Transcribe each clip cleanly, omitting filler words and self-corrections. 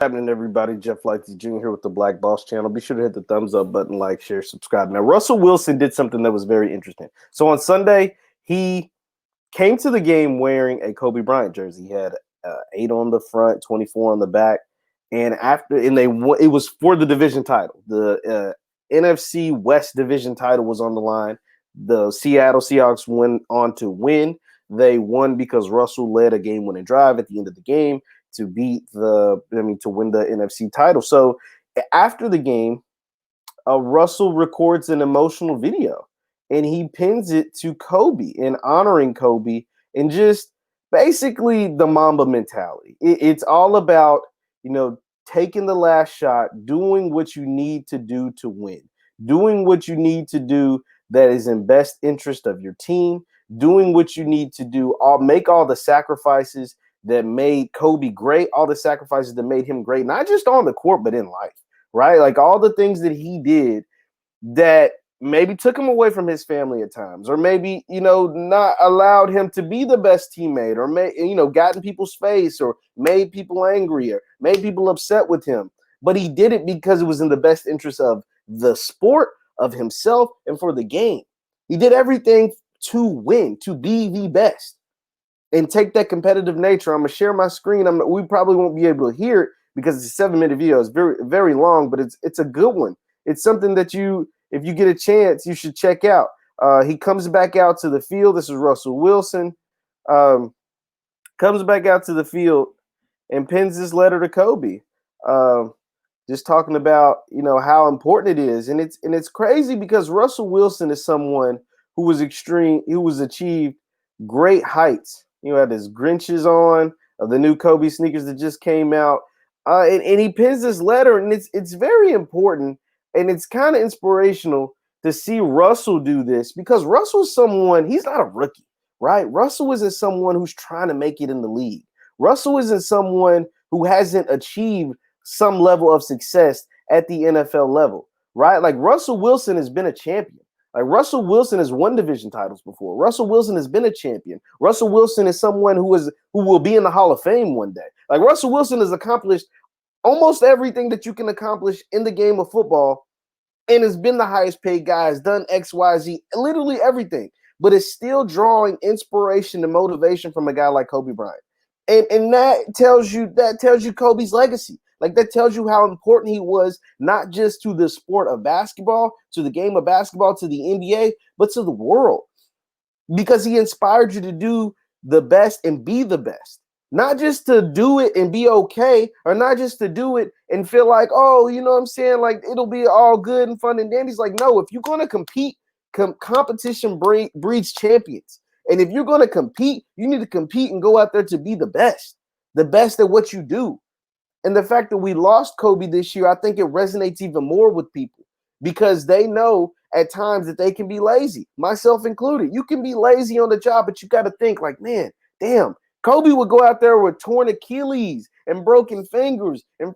Happening, everybody? Jeff Lightsy Jr. here with the Black Boss channel. Be sure to hit the thumbs up button, like, share, subscribe. Now, Russell Wilson did something that was very interesting. So on Sunday, he came to the game wearing a Kobe Bryant jersey. He had 8 on the front, 24 on the back, and it was for the division title. The NFC West division title was on the line. The Seattle Seahawks went on to win. They won because Russell led a game-winning drive at the end of the game to win the NFC title. So after the game, Russell records an emotional video and he pins it to Kobe in honoring Kobe and just basically the Mamba mentality. It's all about, taking the last shot, doing what you need to do to win, doing what you need to do that is in best interest of your team, doing what you need to do, make all the sacrifices that made Kobe great, all the sacrifices that made him great, not just on the court, but in life, right? Like all the things that he did that maybe took him away from his family at times, or maybe, not allowed him to be the best teammate, or got in people's face, or made people angry, or made people upset with him. But he did it because it was in the best interest of the sport, of himself, and for the game. He did everything to win, to be the best, and take that competitive nature. I'm gonna share my screen. We probably won't be able to hear it because it's a 7-minute video. It's very, very long, but it's a good one. It's something that if you get a chance, you should check out. He comes back out to the field. This is Russell Wilson. Comes back out to the field and pins this letter to Kobe. Just talking about how important it is, and it's crazy because Russell Wilson is someone who was achieved great heights. Had his Grinches on of the new Kobe sneakers that just came out, and he pins this letter, and it's very important, and it's kind of inspirational to see Russell do this because Russell's someone, he's not a rookie, right? Russell isn't someone who's trying to make it in the league. Russell isn't someone who hasn't achieved some level of success at the NFL level, right? Like Russell Wilson has been a champion. Like Russell Wilson has won division titles before. Russell Wilson has been a champion. Russell Wilson is someone who will be in the Hall of Fame one day. Like Russell Wilson has accomplished almost everything that you can accomplish in the game of football, and has been the highest paid guy, has done X, Y, Z, literally everything, but is still drawing inspiration and motivation from a guy like Kobe Bryant. And that tells you Kobe's legacy. Like that tells you how important he was, not just to the sport of basketball, to the game of basketball, to the NBA, but to the world. Because he inspired you to do the best and be the best. Not just to do it and be okay, or not just to do it and feel like, oh, you know what I'm saying? Like it'll be all good and fun and dandy. He's like, no, if you're going to compete, competition breeds champions. And if you're going to compete, you need to compete and go out there to be the best at what you do. And the fact that we lost Kobe this year, I think it resonates even more with people because they know at times that they can be lazy, myself included. You can be lazy on the job, but you got to think like, man, damn, Kobe would go out there with torn Achilles and broken fingers and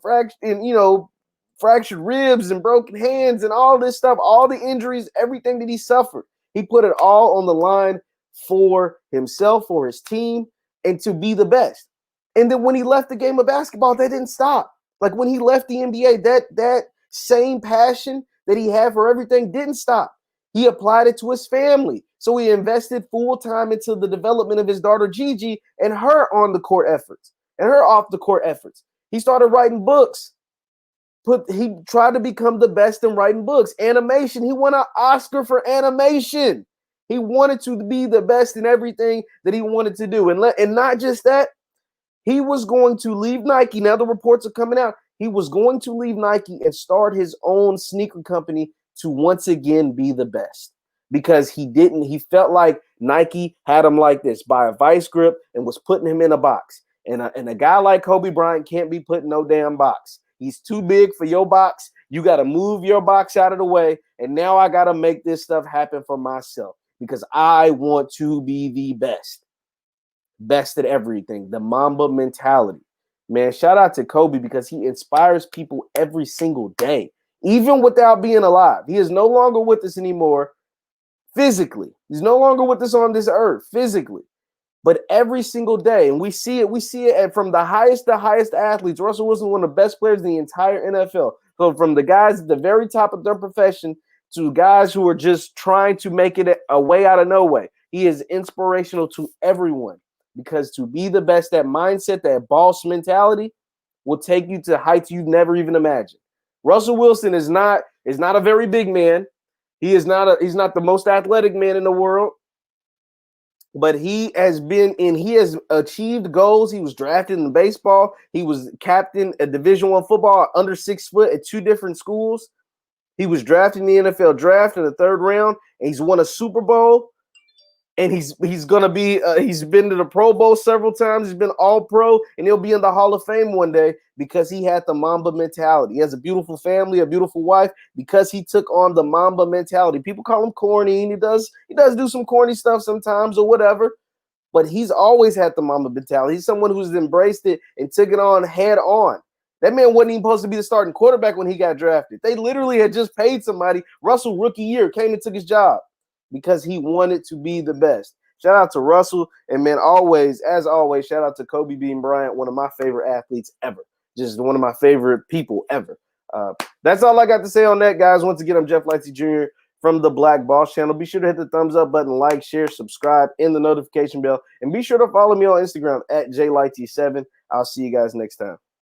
fractured ribs and broken hands and all this stuff, all the injuries, everything that he suffered. He put it all on the line for himself, for his team, and to be the best. And then when he left the game of basketball, that didn't stop. Like when he left the NBA, that same passion that he had for everything didn't stop. He applied it to his family. So he invested full time into the development of his daughter, Gigi, and her on the court efforts and her off the court efforts. He started writing books. He tried to become the best in writing books. Animation. He won an Oscar for animation. He wanted to be the best in everything that he wanted to do. And not just that, he was going to leave Nike. Now the reports are coming out. He was going to leave Nike and start his own sneaker company to once again be the best. Because he felt like Nike had him like this by a vice grip and was putting him in a box. And a guy like Kobe Bryant can't be put in no damn box. He's too big for your box. You got to move your box out of the way. And now I got to make this stuff happen for myself because I want to be the best. Best at everything. The Mamba mentality. Man, shout out to Kobe because he inspires people every single day, even without being alive. He is no longer with us anymore physically. He's no longer with us on this earth physically. But every single day, and we see it from the highest to highest athletes. Russell Wilson is one of the best players in the entire NFL. So from the guys at the very top of their profession to guys who are just trying to make it a way out of no way, he is inspirational to everyone, because to be the best, that mindset, that boss mentality will take you to heights you've never even imagined. Russell Wilson is not a very big man. He's not the most athletic man in the world. But he has achieved goals. He was drafted in baseball. He was captain at Division I football under 6 foot at 2 different schools. He was drafted in the NFL draft in the 3rd round, and he's won a Super Bowl. And he's gonna be he's been to the Pro Bowl several times. He's been All Pro, and he'll be in the Hall of Fame one day because he had the Mamba mentality. He has a beautiful family, a beautiful wife, because he took on the Mamba mentality. People call him corny, and he does do some corny stuff sometimes or whatever, but he's always had the Mamba mentality. He's someone who's embraced it and took it on head on. That man wasn't even supposed to be the starting quarterback when he got drafted. They literally had just paid somebody. Russell, rookie year, came and took his job because he wanted to be the best. Shout out to Russell. And, man, as always, shout out to Kobe Bryant, one of my favorite athletes ever. Just one of my favorite people ever. That's all I got to say on that, guys. Once again, I'm Jeff Lightsy Jr. from the Black Boss Channel. Be sure to hit the thumbs up button, like, share, subscribe, and the notification bell. And be sure to follow me on Instagram at JLightsy7. I'll see you guys next time.